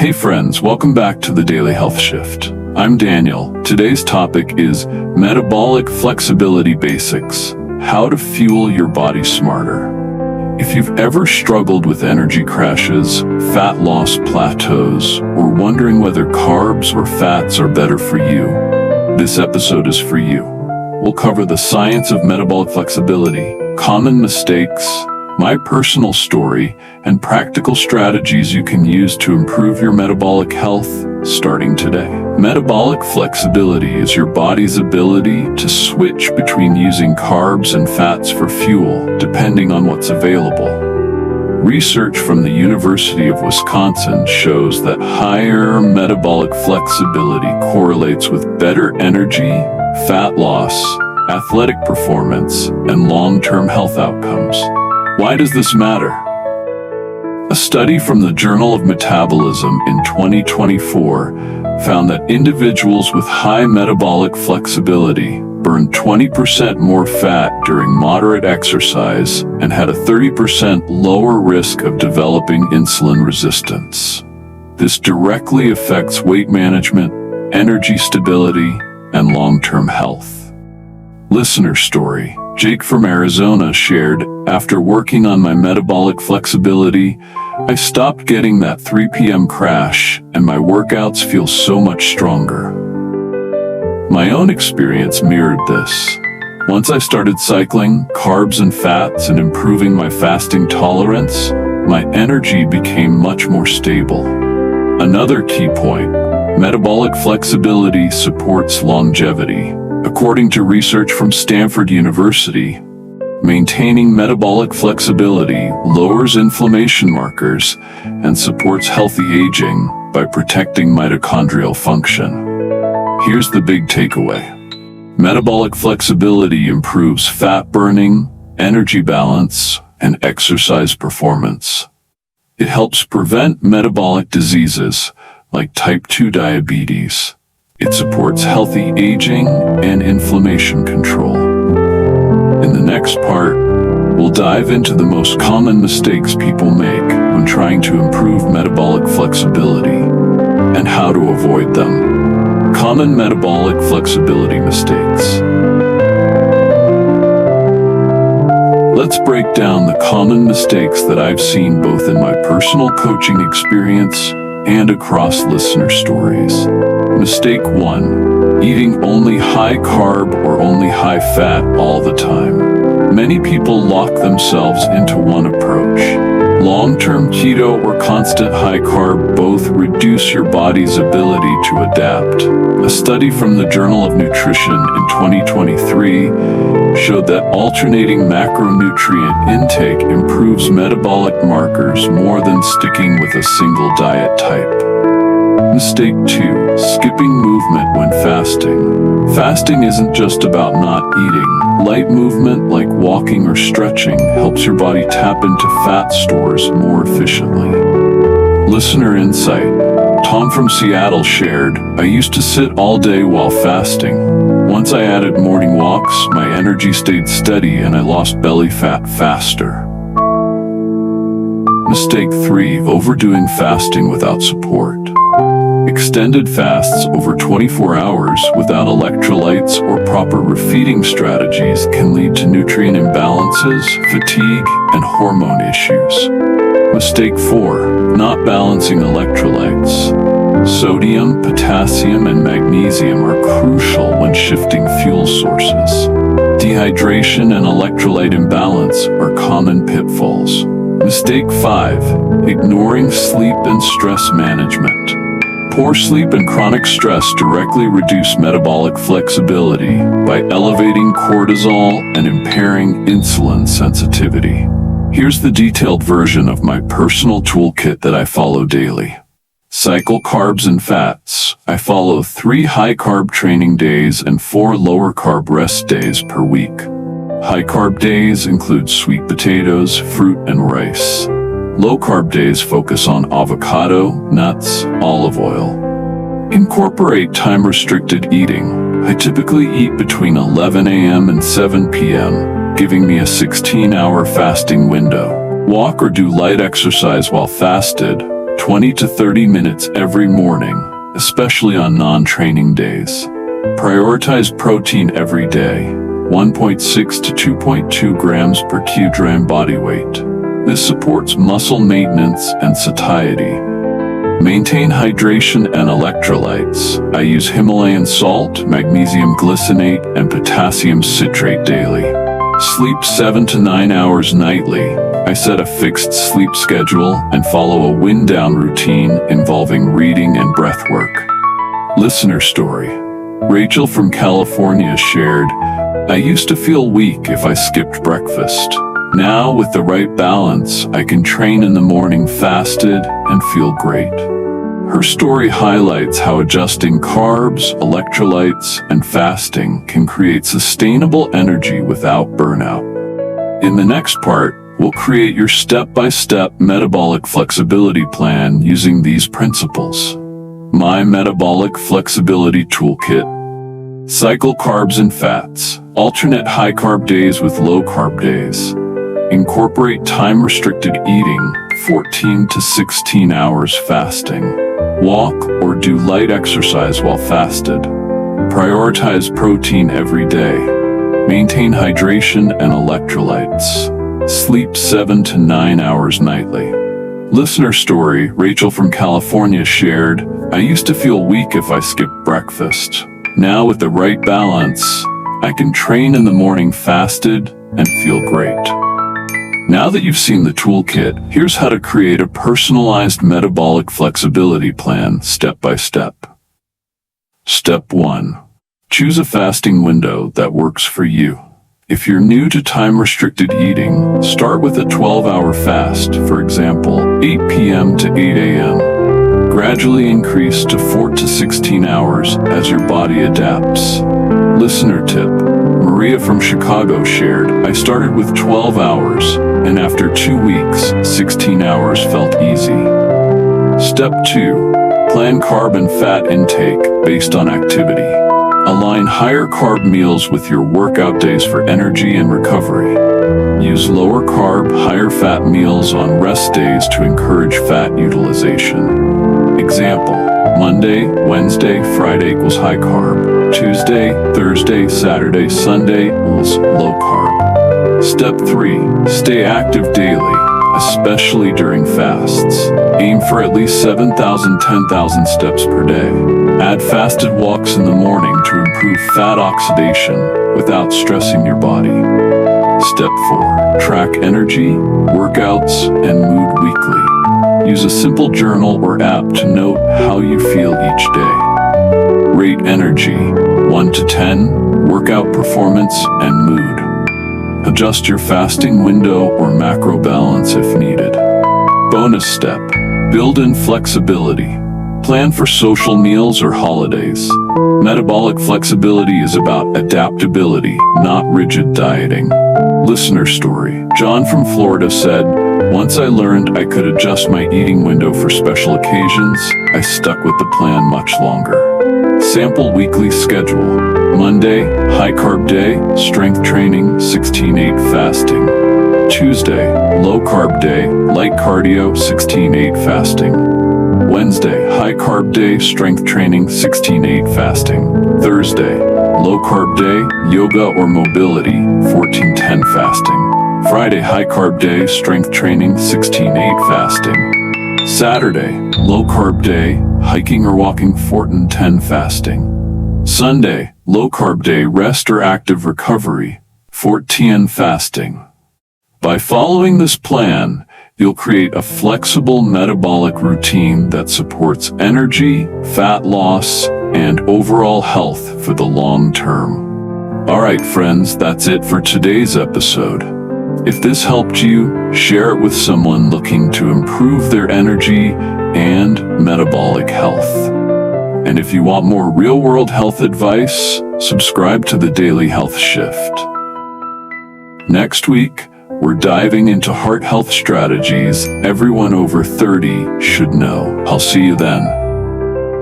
Hey friends, welcome back to the Daily Health Shift. I'm Daniel. Today's topic is metabolic flexibility basics, how to fuel your body smarter. If you've ever struggled with energy crashes, fat loss plateaus, or wondering whether carbs or fats are better for you, this episode is for you. We'll cover the science of metabolic flexibility, common mistakes, my personal story, and practical strategies you can use to improve your metabolic health starting today. Metabolic flexibility is your body's ability to switch between using carbs and fats for fuel, depending on what's available. Research from the University of Wisconsin shows that higher metabolic flexibility correlates with better energy, fat loss, athletic performance, and long-term health outcomes. Why does this matter? A study from the Journal of Metabolism in 2024 found that individuals with high metabolic flexibility burned 20% more fat during moderate exercise and had a 30% lower risk of developing insulin resistance. This directly affects weight management, energy stability, and long-term health. Listener story. Jake from Arizona shared, after working on my metabolic flexibility, I stopped getting that 3 p.m. crash and my workouts feel so much stronger. My own experience mirrored this. Once I started cycling, carbs and fats, and improving my fasting tolerance, my energy became much more stable. Another key point, metabolic flexibility supports longevity. According to research from Stanford University, maintaining metabolic flexibility lowers inflammation markers and supports healthy aging by protecting mitochondrial function. Here's the big takeaway. Metabolic flexibility improves fat burning, energy balance, and exercise performance. It helps prevent metabolic diseases like type 2 diabetes. It supports healthy aging and inflammation control. In the next part, we'll dive into the most common mistakes people make when trying to improve metabolic flexibility and how to avoid them. Common metabolic flexibility mistakes. Let's break down the common mistakes that I've seen both in my personal coaching experience and across listener stories. Mistake 1. Eating only high carb or only high fat all the time. Many people lock themselves into one approach. Long-term keto or constant high carb both reduce your body's ability to adapt. A study from the Journal of Nutrition in 2023 showed that alternating macronutrient intake improves metabolic markers more than sticking with a single diet type. Mistake 2. Skipping movement when fasting. Fasting isn't just about not eating. Light movement like walking or stretching helps your body tap into fat stores more efficiently. Listener insight. Tom from Seattle shared, I used to sit all day while fasting. Once I added morning walks, my energy stayed steady and I lost belly fat faster. Mistake 3. Overdoing fasting without support. Extended fasts over 24 hours without electrolytes or proper refeeding strategies can lead to nutrient imbalances, fatigue, and hormone issues. Mistake 4. Not balancing electrolytes. Sodium, potassium, and magnesium are crucial when shifting fuel sources. Dehydration and electrolyte imbalance are common pitfalls. Mistake 5. Ignoring sleep and stress management. Poor sleep and chronic stress directly reduce metabolic flexibility by elevating cortisol and impairing insulin sensitivity. Here's the detailed version of my personal toolkit that I follow daily. Cycle carbs and fats. I follow 3 high-carb training days and 4 lower-carb rest days per week. High-carb days include sweet potatoes, fruit, and rice. Low-carb days focus on avocado, nuts, olive oil. Incorporate time-restricted eating. I typically eat between 11 a.m. and 7 p.m., giving me a 16-hour fasting window. Walk or do light exercise while fasted, 20 to 30 minutes every morning, especially on non-training days. Prioritize protein every day, 1.6 to 2.2 grams per kilogram body weight. This supports muscle maintenance and satiety. Maintain hydration and electrolytes. I use Himalayan salt, magnesium glycinate, and potassium citrate daily. Sleep 7 to 9 hours nightly. I set a fixed sleep schedule and follow a wind-down routine involving reading and breath work. Listener story. Rachel from California shared, I used to feel weak if I skipped breakfast. Now, with the right balance, I can train in the morning fasted and feel great. Her story highlights how adjusting carbs, electrolytes, and fasting can create sustainable energy without burnout. In the next part, we'll create your step-by-step metabolic flexibility plan using these principles. My Metabolic Flexibility Toolkit. Cycle carbs and fats. Alternate high-carb days with low-carb days. Incorporate time-restricted eating, 14 to 16 hours fasting. Walk or do light exercise while fasted. Prioritize protein every day. Maintain hydration and electrolytes. Sleep 7 to 9 hours nightly. Listener story, Rachel from California shared, I used to feel weak if I skipped breakfast. Now with the right balance, I can train in the morning fasted and feel great. Now that you've seen the toolkit, here's how to create a personalized metabolic flexibility plan step by step. Step 1. Choose a fasting window that works for you. If you're new to time-restricted eating, start with a 12-hour fast, for example, 8 p.m. to 8 a.m. Gradually increase to 4 to 16 hours as your body adapts. Listener tip. Maria from Chicago shared, I started with 12 hours, and after 2 weeks, 16 hours felt easy. Step 2. Plan carb and fat intake based on activity. Align higher carb meals with your workout days for energy and recovery. Use lower carb, higher fat meals on rest days to encourage fat utilization. Example, Monday, Wednesday, Friday equals high carb. Tuesday, Thursday, Saturday, Sunday equals low carb. Step 3. Stay active daily, especially during fasts. Aim for at least 7,000 to 10,000 steps per day. Add fasted walks in the morning to improve fat oxidation without stressing your body. Step 4. Track energy, workouts, and mood weekly. Use a simple journal or app to note how you feel each day. Rate energy, 1 to 10, workout performance, and mood. Adjust your fasting window or macro balance if needed. Bonus step. Build in flexibility. Plan for social meals or holidays. Metabolic flexibility is about adaptability, not rigid dieting. Listener story. John from Florida said, once I learned I could adjust my eating window for special occasions, I stuck with the plan much longer. Sample weekly schedule. Monday, high carb day, strength training, 16-8 fasting. Tuesday, low carb day, light cardio, 16-8 fasting. Wednesday, high carb day, strength training, 16-8 fasting. Thursday, low carb day, yoga or mobility, 14-10 fasting. Friday, high carb day, strength training, 16-8 fasting. Saturday, low carb day, hiking or walking, 14-10 fasting. Sunday, low carb day, rest or active recovery, 14 fasting. By following this plan, you'll create a flexible metabolic routine that supports energy, fat loss, and overall health for the long term. Alright friends, that's it for today's episode. If this helped you, share it with someone looking to improve their energy and metabolic health. And if you want more real-world health advice, subscribe to the Daily Health Shift. Next week, we're diving into heart health strategies everyone over 30 should know. I'll see you then.